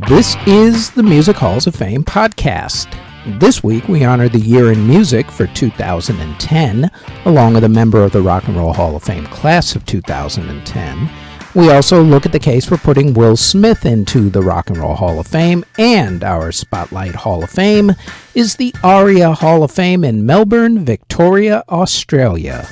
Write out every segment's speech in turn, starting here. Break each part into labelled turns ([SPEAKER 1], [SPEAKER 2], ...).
[SPEAKER 1] This is the Music Halls of Fame podcast. This week we honor the year in music for 2010, along with a member of the Rock and Roll Hall of Fame class of 2010. We also look at the case for putting Will Smith into the Rock and Roll Hall of Fame, and our Spotlight Hall of Fame is the ARIA Hall of Fame in Melbourne, Victoria, Australia.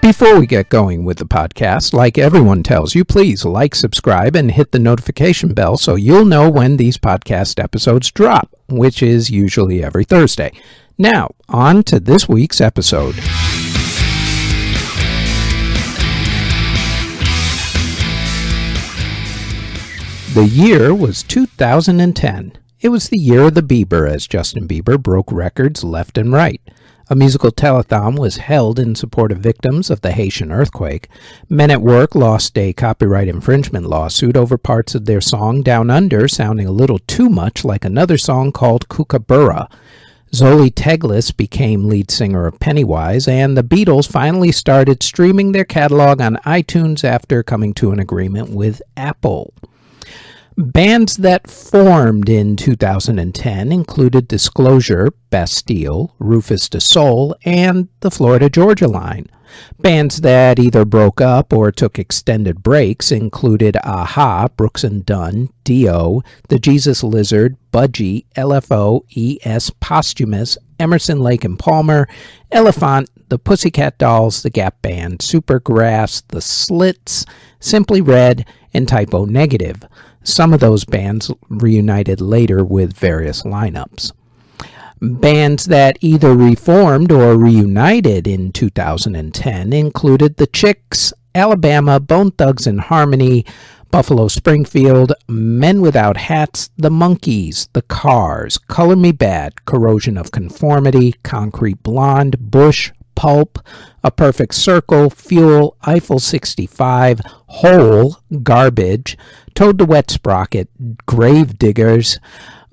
[SPEAKER 1] Before we get going with the podcast, like everyone tells you, please like, subscribe, and hit the notification bell so you'll know when these podcast episodes drop, which is usually every Thursday. Now, on to this week's episode. The year was 2010. It was the year of the Bieber, as Justin Bieber broke records left and right. A musical telethon was held in support of victims of the Haitian earthquake. Men at Work lost a copyright infringement lawsuit over parts of their song Down Under sounding a little too much like another song called Kookaburra. Zoli Teglis became lead singer of Pennywise, and the Beatles finally started streaming their catalog on iTunes after coming to an agreement with Apple. Bands that formed in 2010 included Disclosure, Bastille, Rufus Du Sol, and the Florida Georgia Line. Bands that either broke up or took extended breaks included AHA, Brooks and Dunn, Dio, The Jesus Lizard, Budgie, LFO, E.S. Posthumous, Emerson, Lake and Palmer, Elephant, the Pussycat Dolls, the Gap Band, Supergrass, the Slits, Simply Red, and Type O Negative. Some of those bands reunited later with various lineups. Bands that either reformed or reunited in 2010 included The Chicks, Alabama, Bone Thugs and Harmony, Buffalo Springfield, Men Without Hats, The Monkees, The Cars, Color Me Bad, Corrosion of Conformity, Concrete Blonde, Bush, Pulp, A Perfect Circle, Fuel, Eiffel 65, Hole, Garbage, Toad the Wet Sprocket, Grave Diggers,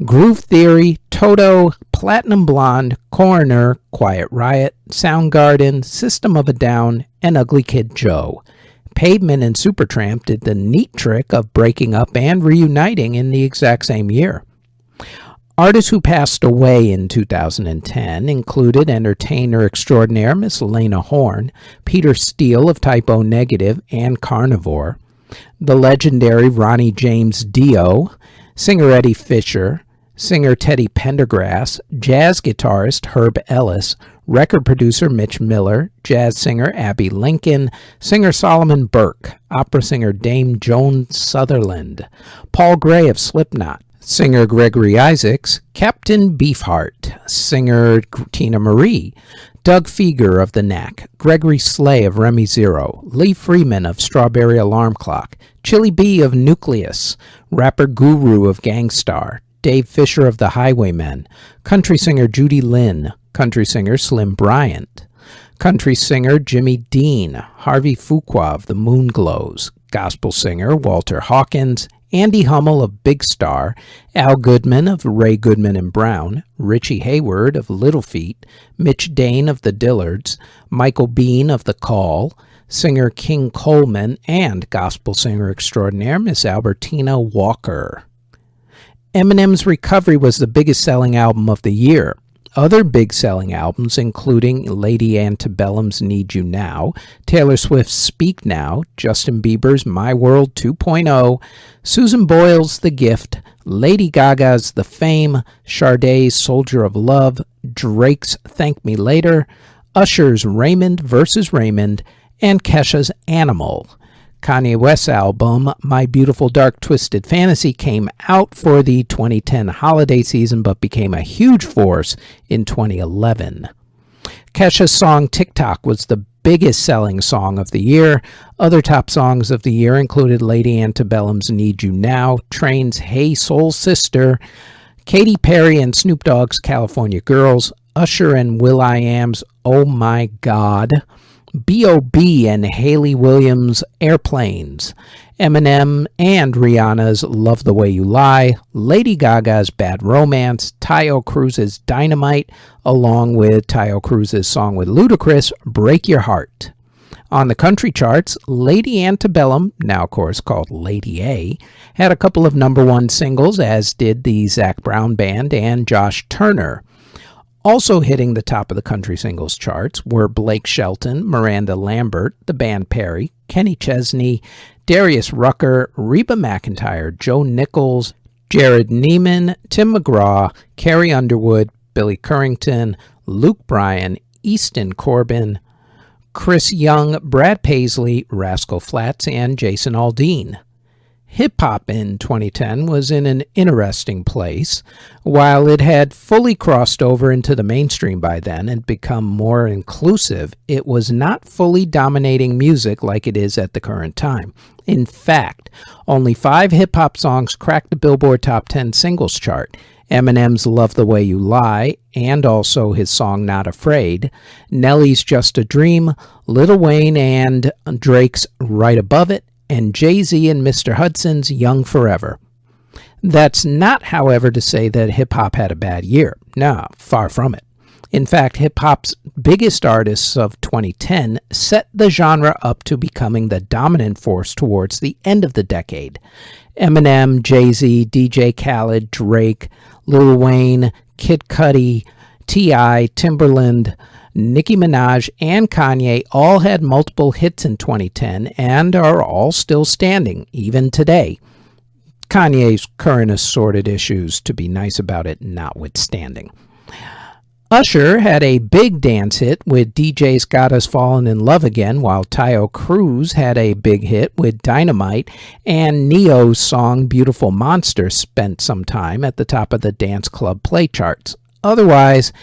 [SPEAKER 1] Groove Theory, Toto, Platinum Blonde, Coroner, Quiet Riot, Soundgarden, System of a Down, and Ugly Kid Joe. Pavement and Supertramp did the neat trick of breaking up and reuniting in the exact same year. Artists who passed away in 2010 included entertainer extraordinaire Miss Lena Horne, Peter Steele of Type O Negative and Carnivore, the legendary Ronnie James Dio, singer Eddie Fisher, singer Teddy Pendergrass, jazz guitarist Herb Ellis, record producer Mitch Miller, jazz singer Abby Lincoln, singer Solomon Burke, opera singer Dame Joan Sutherland, Paul Gray of Slipknot, singer Gregory Isaacs, Captain Beefheart, singer Tina Marie, Doug Fieger of The Knack, Gregory Slay of Remy Zero, Lee Freeman of Strawberry Alarm Clock, Chili B of Nucleus, rapper Guru of Gangstar, Dave Fisher of The Highwaymen, country singer Judy Lynn, country singer Slim Bryant, country singer Jimmy Dean, Harvey Fuqua of The Moonglows, gospel singer Walter Hawkins, Andy Hummel of Big Star, Al Goodman of Ray Goodman and Brown, Richie Hayward of Little Feat, Mitch Dane of the Dillards, Michael Bean of The Call, singer King Coleman, and gospel singer extraordinaire Miss Albertina Walker. Eminem's Recovery was the biggest selling album of the year. Other big selling albums including Lady Antebellum's Need You Now, Taylor Swift's Speak Now, Justin Bieber's My World 2.0, Susan Boyle's The Gift, Lady Gaga's The Fame, Sade's Soldier of Love, Drake's Thank Me Later, Usher's Raymond vs. Raymond, and Kesha's Animal. Kanye West's album, My Beautiful Dark Twisted Fantasy, came out for the 2010 holiday season but became a huge force in 2011. Kesha's song TikTok was the biggest selling song of the year. Other top songs of the year included Lady Antebellum's Need You Now, Train's Hey Soul Sister, Katy Perry and Snoop Dogg's California Girls, Usher and Will.i.am's Oh My God, B.O.B. and Haley Williams' Airplanes, Eminem and Rihanna's Love the Way You Lie, Lady Gaga's Bad Romance, Taio Cruz's Dynamite, along with Taio Cruz's song with Ludacris, Break Your Heart. On the country charts, Lady Antebellum, now of course called Lady A, had a couple of number one singles, as did the Zac Brown Band and Josh Turner. Also hitting the top of the country singles charts were Blake Shelton, Miranda Lambert, the band Perry, Kenny Chesney, Darius Rucker, Reba McEntire, Joe Nichols, Jared Neiman, Tim McGraw, Carrie Underwood, Billy Currington, Luke Bryan, Easton Corbin, Chris Young, Brad Paisley, Rascal Flatts, and Jason Aldean. Hip-hop in 2010 was in an interesting place. While it had fully crossed over into the mainstream by then and become more inclusive, it was not fully dominating music like it is at the current time. In fact, only 5 hip-hop songs cracked the Billboard Top 10 Singles chart. Eminem's Love the Way You Lie, and also his song Not Afraid, Nelly's Just a Dream, Lil Wayne and Drake's Right Above It, and Jay-Z and Mr. Hudson's Young Forever. That's not, however, to say that hip-hop had a bad year. No, far from it. In fact, hip-hop's biggest artists of 2010 set the genre up to becoming the dominant force towards the end of the decade. Eminem, Jay-Z, DJ Khaled, Drake, Lil Wayne, Kid Cudi, T.I., Timbaland, Nicki Minaj, and Kanye all had multiple hits in 2010 and are all still standing, even today. Kanye's current assorted issues, to be nice about it, notwithstanding. Usher had a big dance hit with DJ's Got Us Fallen in Love Again, while Taio Cruz had a big hit with Dynamite, and Neo's song Beautiful Monster spent some time at the top of the dance club play charts. Otherwise,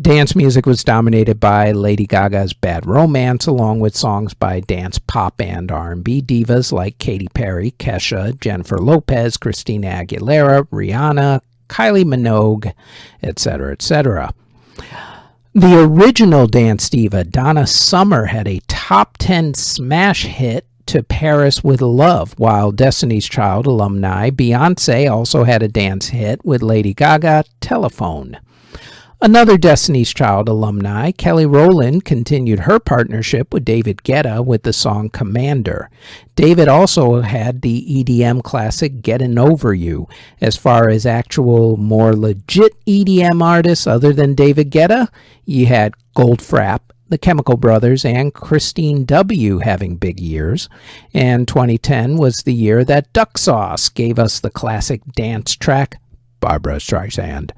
[SPEAKER 1] dance music was dominated by Lady Gaga's Bad Romance, along with songs by dance pop and R&B divas like Katy Perry, Kesha, Jennifer Lopez, Christina Aguilera, Rihanna, Kylie Minogue, etc., etc. The original dance diva, Donna Summer, had a top 10 smash hit to Paris with Love, while Destiny's Child alumni Beyoncé also had a dance hit with Lady Gaga, Telephone. Another Destiny's Child alumni, Kelly Rowland, continued her partnership with David Guetta with the song Commander. David also had the EDM classic Getting Over You. As far as actual, more legit EDM artists other than David Guetta, you had Goldfrapp, the Chemical Brothers, and Christine W. having big years. And 2010 was the year that Duck Sauce gave us the classic dance track, Barbra Streisand.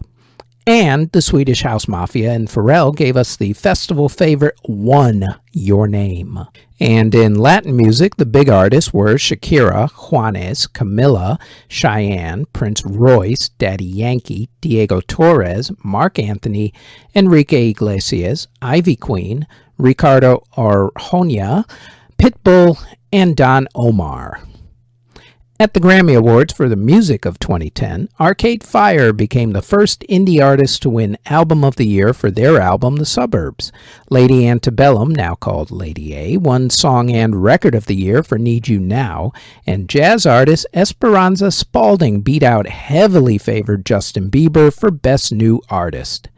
[SPEAKER 1] And the Swedish House Mafia and Pharrell gave us the festival favorite, One Your Name. And in Latin music, the big artists were Shakira, Juanes, Camila, Cheyenne, Prince Royce, Daddy Yankee, Diego Torres, Marc Anthony, Enrique Iglesias, Ivy Queen, Ricardo Arjona, Pitbull, and Don Omar. At the Grammy Awards for the music of 2010, Arcade Fire became the first indie artist to win Album of the Year for their album The Suburbs. Lady Antebellum, now called Lady A, won Song and Record of the Year for Need You Now, and jazz artist Esperanza Spalding beat out heavily favored Justin Bieber for Best New Artist.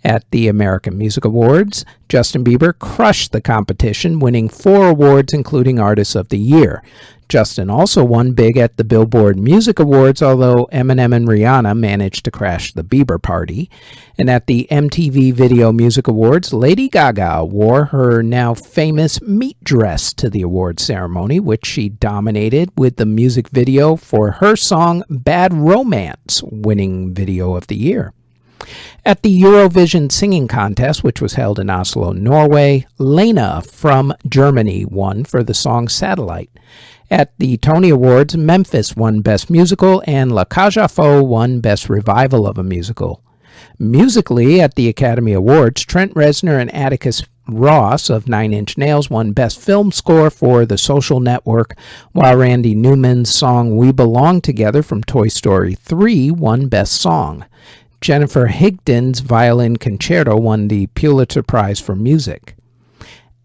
[SPEAKER 1] At the American Music Awards, Justin Bieber crushed the competition, winning 4 awards including Artist of the Year. Justin also won big at the Billboard Music Awards, although Eminem and Rihanna managed to crash the Bieber party. And at the MTV Video Music Awards, Lady Gaga wore her now famous meat dress to the awards ceremony, which she dominated with the music video for her song Bad Romance, winning Video of the Year. At the Eurovision Singing Contest, which was held in Oslo, Norway, Lena from Germany won for the song Satellite. At the Tony Awards, Memphis won Best Musical, and La Cage aux Folles won Best Revival of a Musical. Musically, at the Academy Awards, Trent Reznor and Atticus Ross of Nine Inch Nails won Best Film Score for The Social Network, while Randy Newman's song We Belong Together from Toy Story 3 won Best Song. Jennifer Higdon's Violin Concerto won the Pulitzer Prize for Music.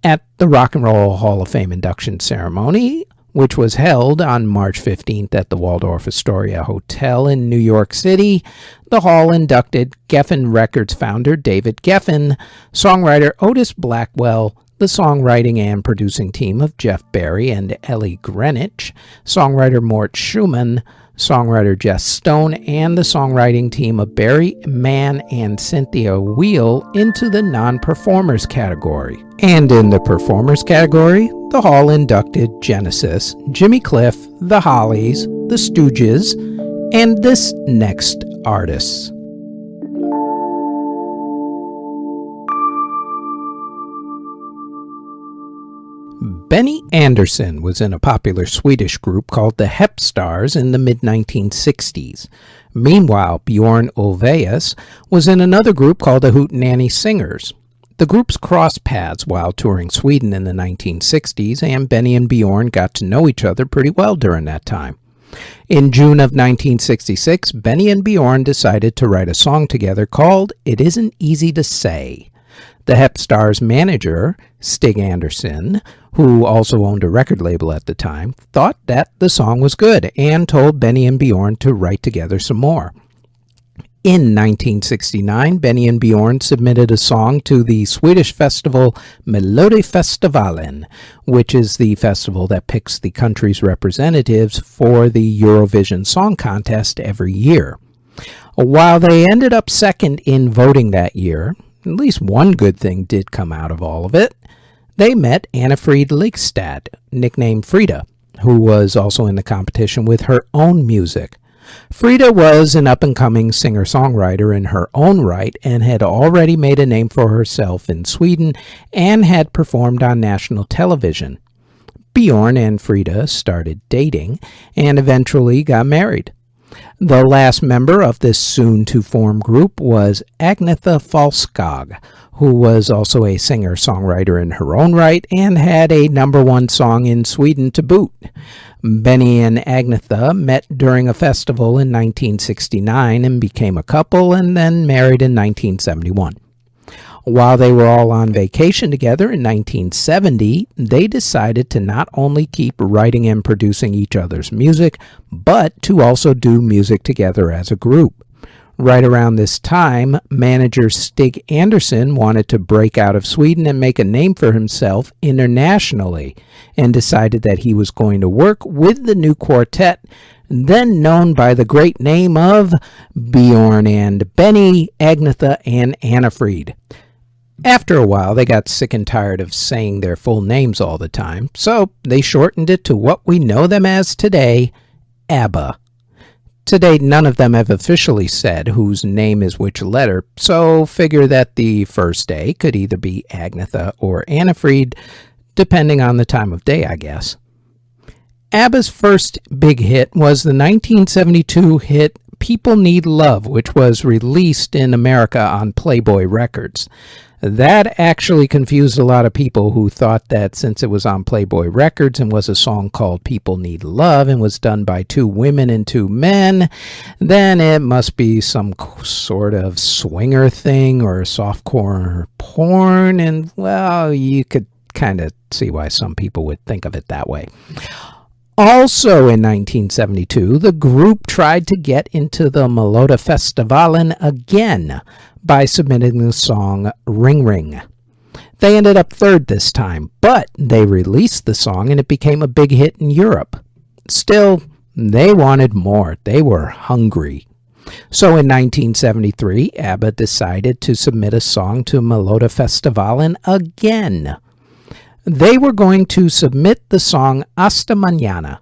[SPEAKER 1] At the Rock and Roll Hall of Fame induction ceremony, which was held on March 15th at the Waldorf Astoria Hotel in New York City, the hall inducted Geffen Records founder David Geffen, songwriter Otis Blackwell, the songwriting and producing team of Jeff Barry and Ellie Greenwich, songwriter Mort Schumann, songwriter Jess Stone, and the songwriting team of Barry Mann and Cynthia Wheel into the non-performers category. And in the performers category, the hall inducted Genesis, Jimmy Cliff, The Hollies, The Stooges, and this next artist. Benny Andersson was in a popular Swedish group called the HOF Stars in the mid-1960s. Meanwhile, Bjorn Ulvaeus was in another group called the Hootenanny Singers. The groups crossed paths while touring Sweden in the 1960s, and Benny and Bjorn got to know each other pretty well during that time. In June of 1966, Benny and Bjorn decided to write a song together called It Isn't Easy to Say. The HOF Stars manager, Stig Andersson, who also owned a record label at the time, thought that the song was good and told Benny and Bjorn to write together some more. In 1969, Benny and Bjorn submitted a song to the Swedish festival Melodifestivalen, which is the festival that picks the country's representatives for the Eurovision Song Contest every year. While they ended up second in voting that year, at least one good thing did come out of all of it. They met Anna-Frid Ligstad, nicknamed Frida, who was also in the competition with her own music. Frida was an up-and-coming singer-songwriter in her own right and had already made a name for herself in Sweden and had performed on national television. Bjorn and Frida started dating and eventually got married. The last member of this soon-to-form group was Agnetha Falskog, who was also a singer-songwriter in her own right and had a #1 song in Sweden to boot. Benny and Agnetha met during a festival in 1969 and became a couple and then married in 1971. While they were all on vacation together in 1970, they decided to not only keep writing and producing each other's music, but to also do music together as a group. Right around this time, manager Stig Andersson wanted to break out of Sweden and make a name for himself internationally, and decided that he was going to work with the new quartet, then known by the great name of Bjorn and Benny, Agnetha, and Anna-Frid. After a while, they got sick and tired of saying their full names all the time, so they shortened it to what we know them as today, ABBA. To date, none of them have officially said whose name is which letter, so figure that the first A could either be Agnetha or Anna-Frid, depending on the time of day, I guess. ABBA's first big hit was the 1972 hit People Need Love, which was released in America on Playboy Records. That actually confused a lot of people who thought that since it was on Playboy Records and was a song called People Need Love and was done by 2 women and 2 men, then it must be some sort of swinger thing or softcore porn, and, well, you could kind of see why some people would think of it that way. Also in 1972, the group tried to get into the Melodifestivalen again by submitting the song Ring Ring. They ended up third this time, but they released the song and it became a big hit in Europe. Still, they wanted more. They were hungry. So in 1973, ABBA decided to submit a song to Melodifestivalen again. They were going to submit the song Hasta Mañana.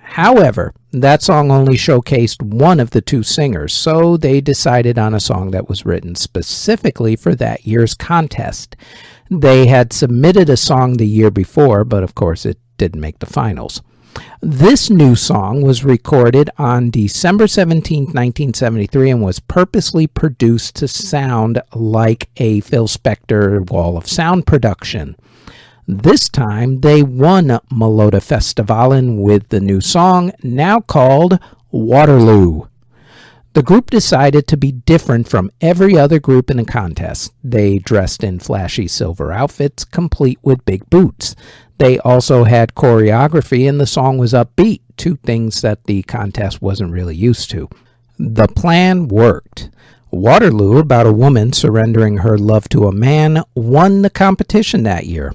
[SPEAKER 1] However, that song only showcased one of the 2 singers, so they decided on a song that was written specifically for that year's contest. They had submitted a song the year before, but of course it didn't make the finals. This new song was recorded on December 17, 1973, and was purposely produced to sound like a Phil Spector Wall of Sound production. This time, they won Melodifestivalen with the new song, now called Waterloo. The group decided to be different from every other group in the contest. They dressed in flashy silver outfits, complete with big boots. They also had choreography, and the song was upbeat, two things that the contest wasn't really used to. The plan worked. Waterloo, about a woman surrendering her love to a man, won the competition that year.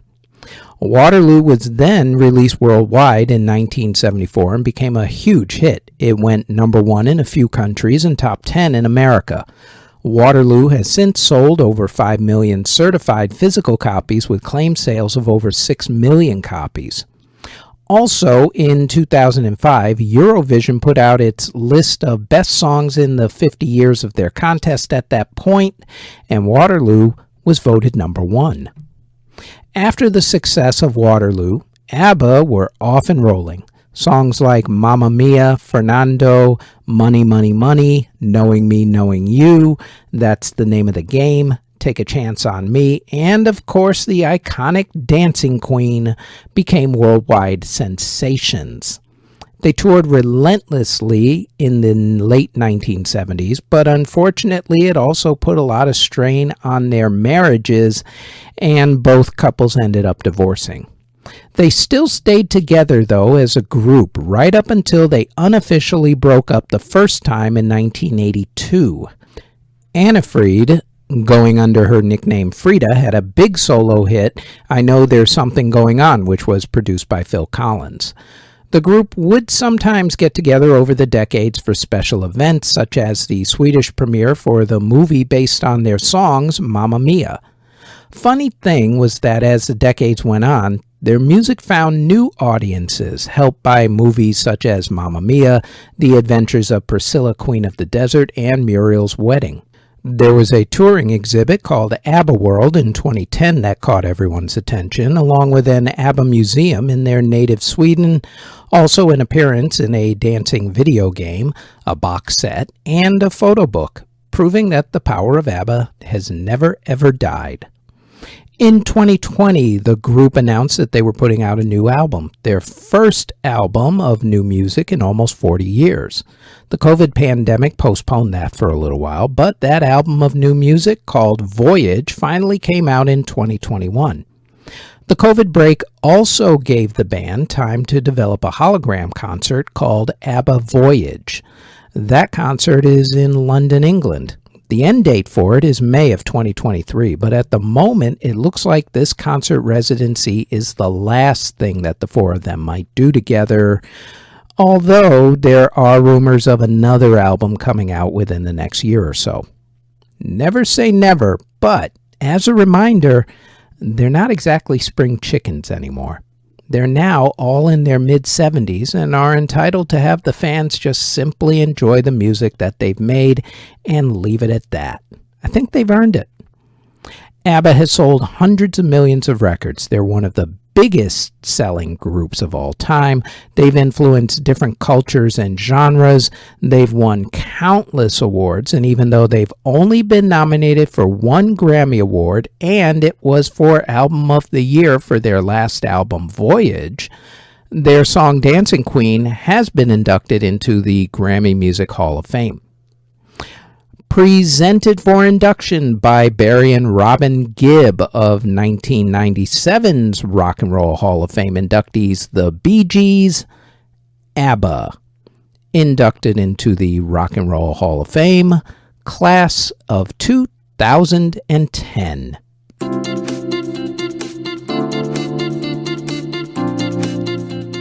[SPEAKER 1] Waterloo was then released worldwide in 1974 and became a huge hit. It went number 1 in a few countries and top 10 in America. Waterloo has since sold over 5 million certified physical copies with claimed sales of over 6 million copies. Also, in 2005, Eurovision put out its list of best songs in the 50 years of their contest at that point, and Waterloo was voted number 1. After the success of Waterloo, ABBA were off and rolling. Songs like Mamma Mia, Fernando, Money, Money, Money, Knowing Me, Knowing You, That's the Name of the Game, Take a Chance on Me, and of course the iconic Dancing Queen became worldwide sensations. They toured relentlessly in the late 1970s, but unfortunately it also put a lot of strain on their marriages, and both couples ended up divorcing. They still stayed together, though, as a group right up until they unofficially broke up the first time in 1982. Anna Fried, going under her nickname Frida, had a big solo hit, I Know There's Something Going On, which was produced by Phil Collins. The group would sometimes get together over the decades for special events, such as the Swedish premiere for the movie based on their songs, Mamma Mia. Funny thing was that as the decades went on, their music found new audiences, helped by movies such as Mamma Mia, The Adventures of Priscilla, Queen of the Desert, and Muriel's Wedding. There was a touring exhibit called ABBA World in 2010 that caught everyone's attention, along with an ABBA museum in their native Sweden, also an appearance in a dancing video game, a box set, and a photo book, proving that the power of ABBA has never ever died. In 2020, the group announced that they were putting out a new album, their first album of new music in almost 40 years. The COVID pandemic postponed that for a little while, but that album of new music, called Voyage, finally came out in 2021. The COVID break also gave the band time to develop a hologram concert called ABBA Voyage. That concert is in London, England. The end date for it is May of 2023, but at the moment it looks like this concert residency is the last thing that the four of them might do together, although there are rumors of another album coming out within the next year or so. Never say never, but as a reminder, they're not exactly spring chickens anymore. They're now all in their mid-70s and are entitled to have the fans just simply enjoy the music that they've made and leave it at that. I think they've earned it. ABBA has sold hundreds of millions of records. They're one of the biggest selling groups of all time. They've influenced different cultures and genres. They've won countless awards, and even though they've only been nominated for one Grammy Award, and it was for Album of the Year for their last album, Voyage, their song Dancing Queen has been inducted into the Grammy Music Hall of Fame. Presented for induction by Barry and Robin Gibb of 1997's Rock and Roll Hall of Fame inductees, the Bee Gees, ABBA, inducted into the Rock and Roll Hall of Fame, class of 2010.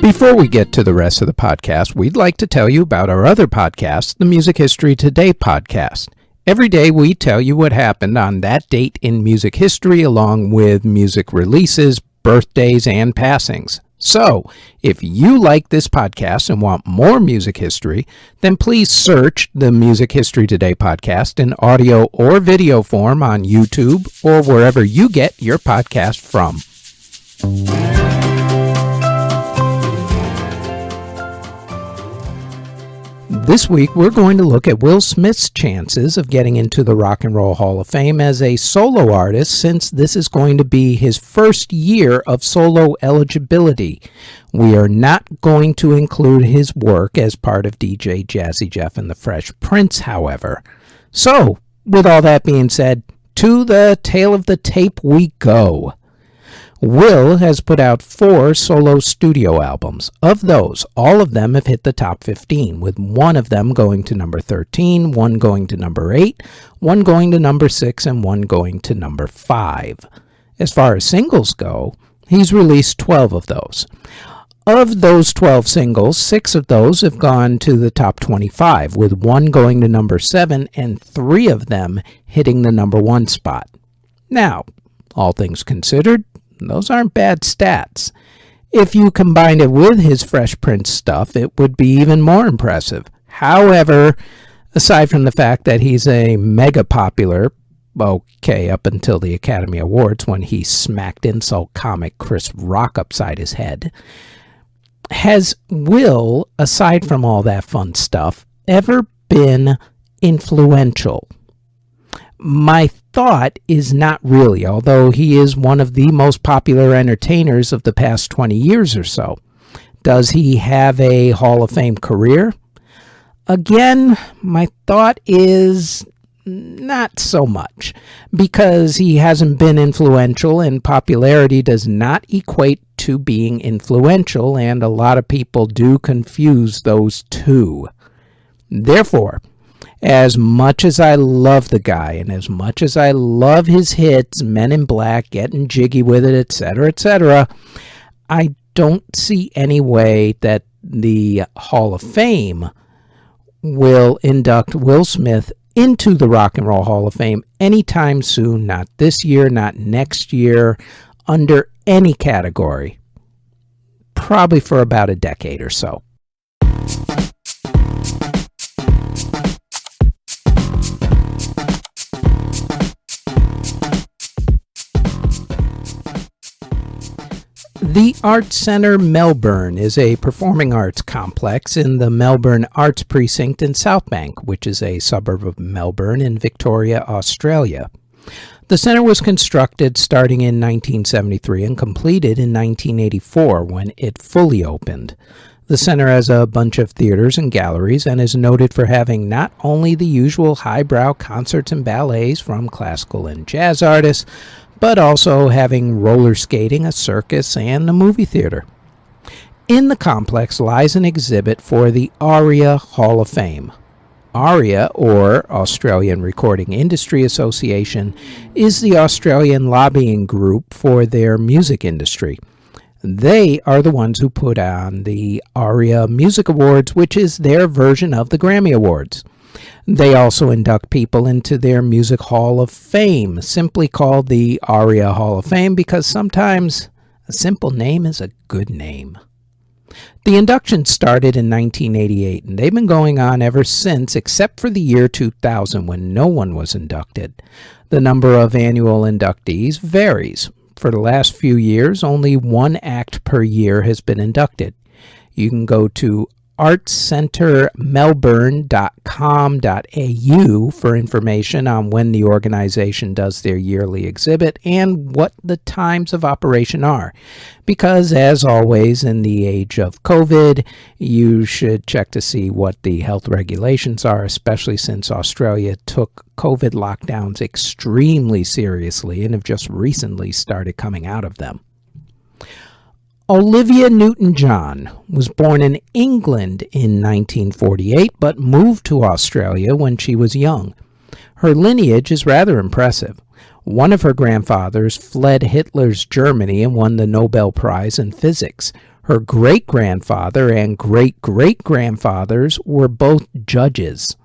[SPEAKER 1] Before we get to the rest of the podcast, we'd like to tell you about our other podcast, the Music History Today podcast. Every day we tell you what happened on that date in music history, along with music releases, birthdays, and passings. So, if you like this podcast and want more music history, then please search the Music History Today podcast in audio or video form on YouTube or wherever you get your podcast from. This week, we're going to look at Will Smith's chances of getting into the Rock and Roll Hall of Fame as a solo artist, since this is going to be his first year of solo eligibility. We are not going to include his work as part of DJ Jazzy Jeff and the Fresh Prince, however. So, with all that being said, to the tail of the tape we go. Will has put out 4 solo studio albums. Of those, all of them have hit the top 15, with one of them going to number 13, one going to number 8, one going to number 6, and one going to number 5. As far as singles go, he's released 12 of those. Of those 12 singles, 6 of those have gone to the top 25, with one going to number 7 and 3 of them hitting the number 1 spot. Now, all things considered, those aren't bad stats. If you combine it with his Fresh Prince stuff, it would be even more impressive. However, aside from the fact that he's a mega popular, okay, up until the Academy Awards when he smacked insult comic Chris Rock upside his head, has Will, aside from all that fun stuff, ever been influential? My thought is not really, although he is one of the most popular entertainers of the past 20 years or so. Does he have a Hall of Fame career? Again, my thought is not so much, because he hasn't been influential, and popularity does not equate to being influential, and a lot of people do confuse those two. Therefore, as much as I love the guy, and as much as I love his hits, Men in Black, Getting Jiggy with It, etc., I don't see any way that the Hall of Fame will induct Will Smith into the Rock and Roll Hall of Fame anytime soon, not this year, not next year, under any category, probably for about a decade or so. The Arts Centre Melbourne is a performing arts complex in the Melbourne Arts Precinct in Southbank, which is a suburb of Melbourne in Victoria, Australia. The centre was constructed starting in 1973 and completed in 1984 when it fully opened. The centre has a bunch of theaters and galleries and is noted for having not only the usual highbrow concerts and ballets from classical and jazz artists, but also having roller skating, a circus, and a movie theater. In the complex lies an exhibit for the ARIA Hall of Fame. ARIA, or Australian Recording Industry Association, is the Australian lobbying group for their music industry. They are the ones who put on the ARIA Music Awards, which is their version of the Grammy Awards. They also induct people into their Music Hall of Fame, simply called the ARIA Hall of Fame because sometimes a simple name is a good name. The induction started in 1988, and they've been going on ever since, except for the year 2000 when no one was inducted. The number of annual inductees varies. For the last few years, only one act per year has been inducted. You can go to artscentremelbourne.com.au for information on when the organization does their yearly exhibit and what the times of operation are. Because, as always, in the age of COVID, you should check to see what the health regulations are, especially since Australia took COVID lockdowns extremely seriously and have just recently started coming out of them. Olivia Newton-John was born in England in 1948, but moved to Australia when she was young. Her lineage is rather impressive. One of her grandfathers fled Hitler's Germany and won the Nobel Prize in Physics. Her great-grandfather and great-great-grandfathers were both judges.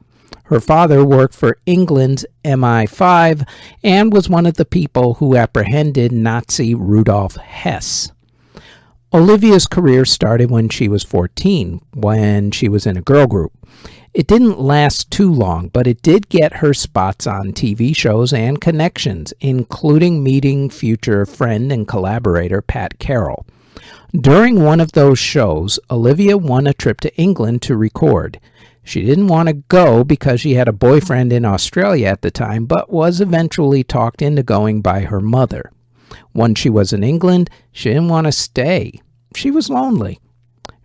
[SPEAKER 1] Her father worked for England's MI5 and was one of the people who apprehended Nazi Rudolf Hess. Olivia's career started when she was 14, when she was in a girl group. It didn't last too long, but it did get her spots on TV shows and connections, including meeting future friend and collaborator Pat Carroll. During one of those shows, Olivia won a trip to England to record. She didn't want to go because she had a boyfriend in Australia at the time, but was eventually talked into going by her mother. Once she was in England, she didn't want to stay. She was lonely.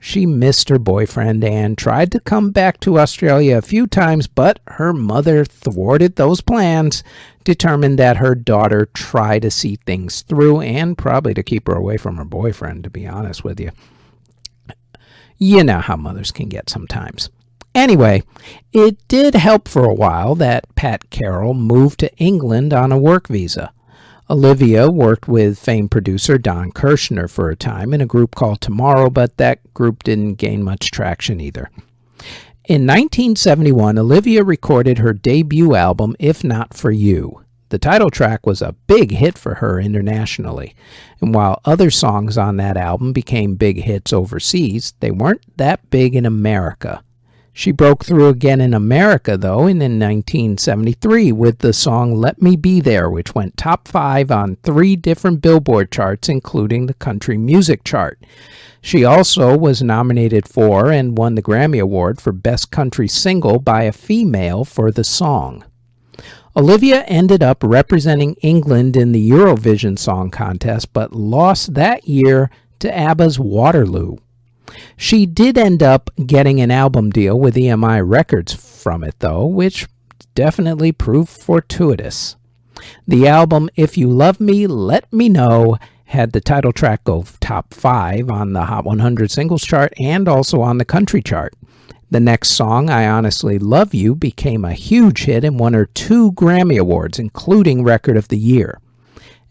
[SPEAKER 1] She missed her boyfriend and tried to come back to Australia a few times, but her mother thwarted those plans, determined that her daughter try to see things through, and probably to keep her away from her boyfriend, to be honest with you. You know how mothers can get sometimes. Anyway, it did help for a while that Pat Carroll moved to England on a work visa. Olivia worked with famed producer Don Kirshner for a time in a group called Tomorrow, but that group didn't gain much traction either. In 1971, Olivia recorded her debut album, If Not For You. The title track was a big hit for her internationally, and while other songs on that album became big hits overseas, they weren't that big in America. She broke through again in America, though, in 1973 with the song Let Me Be There, which went top 5 on 3 different Billboard charts, including the country music chart. She also was nominated for and won the Grammy Award for Best Country Single by a female for the song. Olivia ended up representing England in the Eurovision Song Contest, but lost that year to ABBA's Waterloo. She did end up getting an album deal with EMI Records from it, though, which definitely proved fortuitous. The album If You Love Me, Let Me Know had the title track go top 5 on the Hot 100 Singles chart and also on the country chart. The next song, I Honestly Love You, became a huge hit and won her 2 Grammy Awards, including Record of the Year.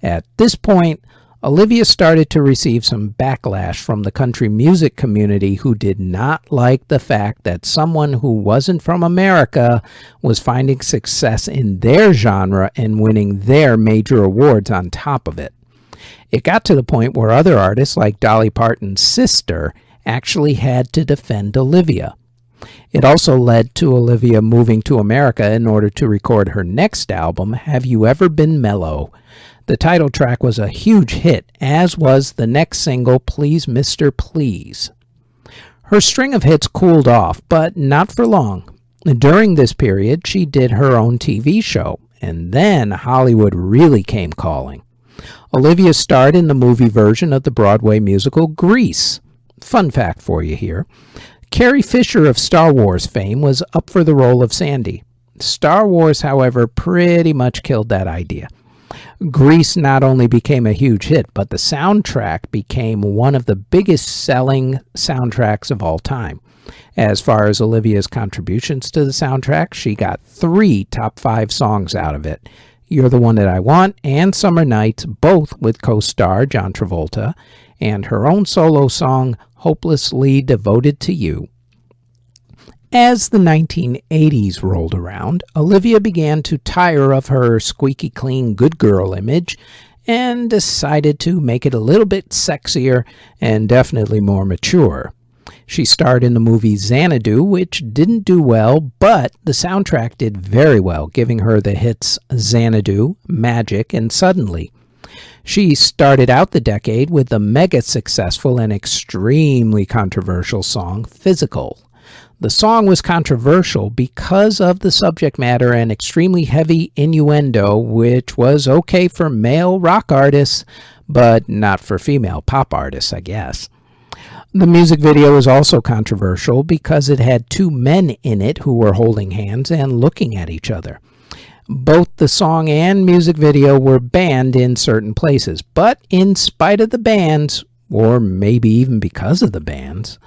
[SPEAKER 1] At this point, Olivia started to receive some backlash from the country music community who did not like the fact that someone who wasn't from America was finding success in their genre and winning their major awards on top of it. It got to the point where other artists like Dolly Parton's sister actually had to defend Olivia. It also led to Olivia moving to America in order to record her next album, Have You Ever Been Mellow? The title track was a huge hit, as was the next single, Please Mr. Please. Her string of hits cooled off, but not for long. During this period, she did her own TV show, and then Hollywood really came calling. Olivia starred in the movie version of the Broadway musical Grease. Fun fact for you here. Carrie Fisher of Star Wars fame was up for the role of Sandy. Star Wars, however, pretty much killed that idea. Grease not only became a huge hit, but the soundtrack became one of the biggest selling soundtracks of all time. As far as Olivia's contributions to the soundtrack, she got 3 top 5 songs out of it. You're the One That I Want and Summer Nights, both with co-star John Travolta, and her own solo song, Hopelessly Devoted to You. As the 1980s rolled around, Olivia began to tire of her squeaky clean good girl image and decided to make it a little bit sexier and definitely more mature. She starred in the movie Xanadu, which didn't do well, but the soundtrack did very well, giving her the hits Xanadu, Magic, and Suddenly. She started out the decade with the mega successful and extremely controversial song Physical. The song was controversial because of the subject matter and extremely heavy innuendo, which was okay for male rock artists, but not for female pop artists, I guess. The music video was also controversial because it had 2 men in it who were holding hands and looking at each other. Both the song and music video were banned in certain places, but in spite of the bans, or maybe even because of the bans,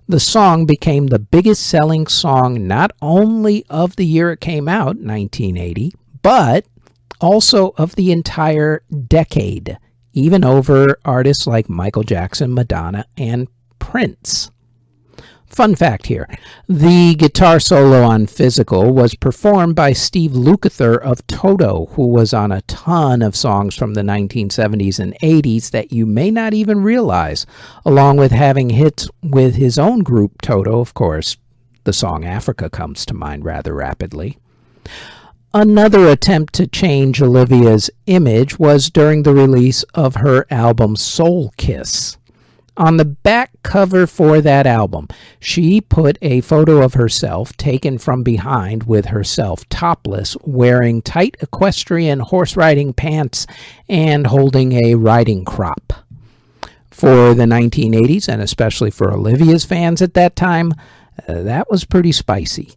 [SPEAKER 1] the song became the biggest selling song not only of the year it came out, 1980, but also of the entire decade, even over artists like Michael Jackson, Madonna, and Prince. Fun fact here, the guitar solo on Physical was performed by Steve Lukather of Toto, who was on a ton of songs from the 1970s and 80s that you may not even realize, along with having hits with his own group Toto. Of course, the song Africa comes to mind rather rapidly. Another attempt to change Olivia's image was during the release of her album Soul Kiss. On the back cover for that album, she put a photo of herself taken from behind with herself topless, wearing tight equestrian horse riding pants and holding a riding crop. For the 1980s, and especially for Olivia's fans at that time, that was pretty spicy.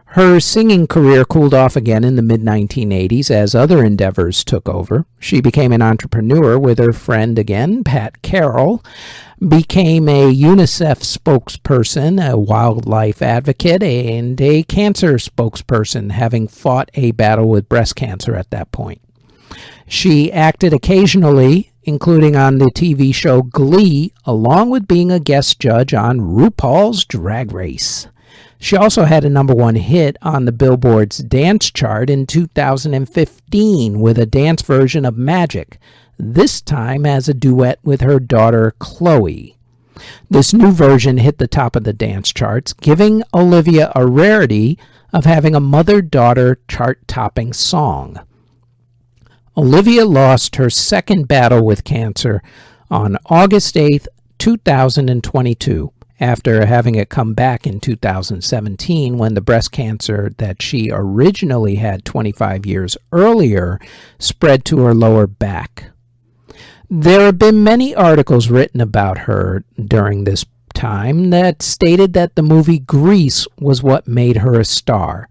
[SPEAKER 1] Her singing career cooled off again in the mid-1980s as other endeavors took over. She became an entrepreneur with her friend again, Pat Carroll, became a UNICEF spokesperson, a wildlife advocate, and a cancer spokesperson, having fought a battle with breast cancer at that point. She acted occasionally, including on the TV show Glee, along with being a guest judge on RuPaul's Drag Race. She also had a #1 hit on the Billboard's dance chart in 2015 with a dance version of Magic, this time as a duet with her daughter Chloe. This new version hit the top of the dance charts, giving Olivia a rarity of having a mother-daughter chart-topping song. Olivia lost her second battle with cancer on August 8, 2022. After having it come back in 2017 when the breast cancer that she originally had 25 years earlier spread to her lower back. There have been many articles written about her during this time that stated that the movie Grease was what made her a star.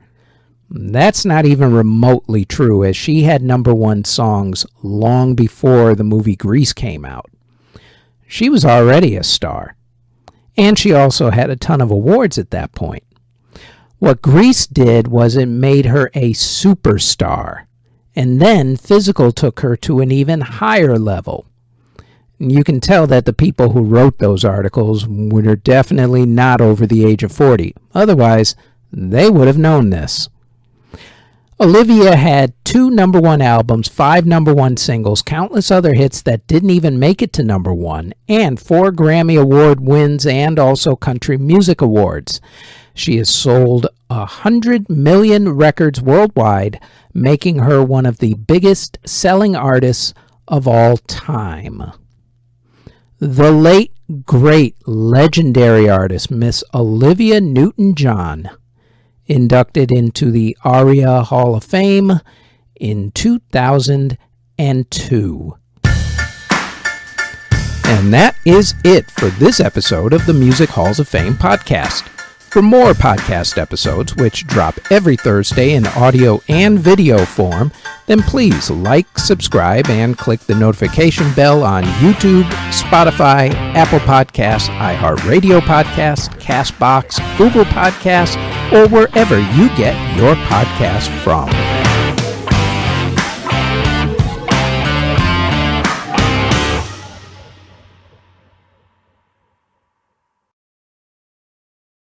[SPEAKER 1] That's not even remotely true, as she had #1 songs long before the movie Grease came out. She was already a star. And she also had a ton of awards at that point. What Grease did was it made her a superstar. And then Physical took her to an even higher level. You can tell that the people who wrote those articles were definitely not over the age of 40. Otherwise, they would have known this. Olivia had 2 #1 albums, 5 #1 singles, countless other hits that didn't even make it to #1, and 4 Grammy Award wins and also Country Music Awards. She has sold 100 million records worldwide, making her one of the biggest selling artists of all time. The late, great, legendary artist, Miss Olivia Newton-John, inducted into the ARIA Hall of Fame in 2002. And that is it for this episode of the Music Halls of Fame podcast. For more podcast episodes, which drop every Thursday in audio and video form, then please like, subscribe, and click the notification bell on YouTube, Spotify, Apple Podcasts, iHeartRadio Podcasts, CastBox, Google Podcasts, or wherever you get your podcasts from.